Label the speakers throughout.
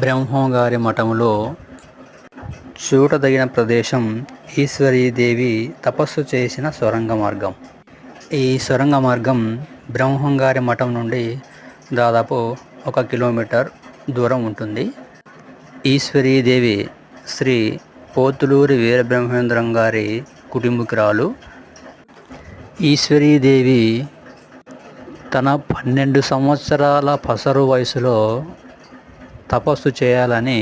Speaker 1: బ్రహ్మంగారి మఠంలో చూడదగిన ప్రదేశం ఈశ్వరీదేవి తపస్సు చేసిన సొరంగ మార్గం. ఈ సొరంగ మార్గం బ్రహ్మంగారి మఠం నుండి దాదాపు 1 కిలోమీటర్ దూరం ఉంటుంది. ఈశ్వరీదేవి శ్రీ పోతులూరి వీరబ్రహ్మేంద్రం గారి కుటుంబీకురాలు. ఈశ్వరీదేవి తన 12 సంవత్సరాల పసరు వయసులో తపస్సు చేయాలని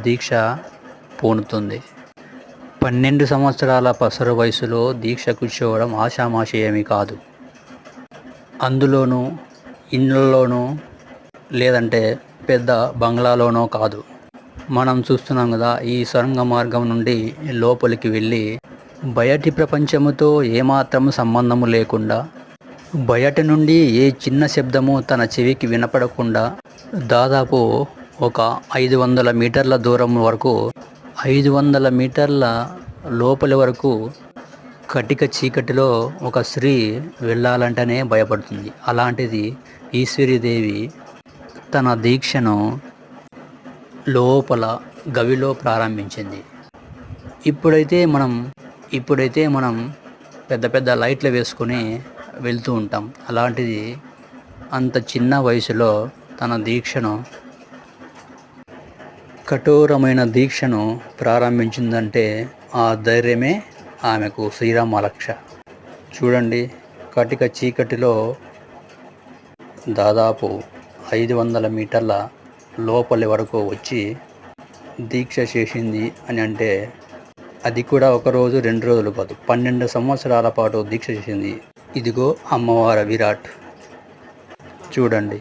Speaker 1: దీక్ష పూనుతుంది. 12 సంవత్సరాల పసరు వయసులో దీక్ష కూర్చోవడం ఆషామాషి ఏమీ కాదు. అందులోనూ ఇండ్లలోనూ లేదంటే పెద్ద బంగ్లాలోనో కాదు. మనం చూస్తున్నాం కదా, ఈ సొరంగ మార్గం నుండి లోపలికి వెళ్ళి బయటి ప్రపంచముతో ఏమాత్రం సంబంధము లేకుండా, బయట నుండి ఏ చిన్న శబ్దము తన చెవికి వినపడకుండా దాదాపు ఒక 500 మీటర్ల దూరం వరకు, 500 మీటర్ల లోపలి వరకు కటిక చీకటిలో ఒక స్త్రీ వెళ్ళాలంటేనే భయపడుతుంది. అలాంటిది ఈశ్వరీదేవి తన దీక్షను లోపల గవిలో ప్రారంభించింది. ఇప్పుడైతే మనం పెద్ద పెద్ద లైట్లు వేసుకొని వెళ్తూ ఉంటాం. అలాంటిది అంత చిన్న వయసులో తన దీక్షను, కఠోరమైన దీక్షను ప్రారంభించిందంటే ఆ ధైర్యమే ఆమెకు శ్రీరామ రక్ష. చూడండి, కటిక చీకటిలో దాదాపు 500 మీటర్ల లోపలి వరకు వచ్చి దీక్ష చేసింది అని అంటే అది కూడా 1 రోజు 2 రోజులు కాదు, 12 సంవత్సరాల పాటు దీక్ష చేసింది. ఇదిగో అమ్మవారి విరాట్ చూడండి.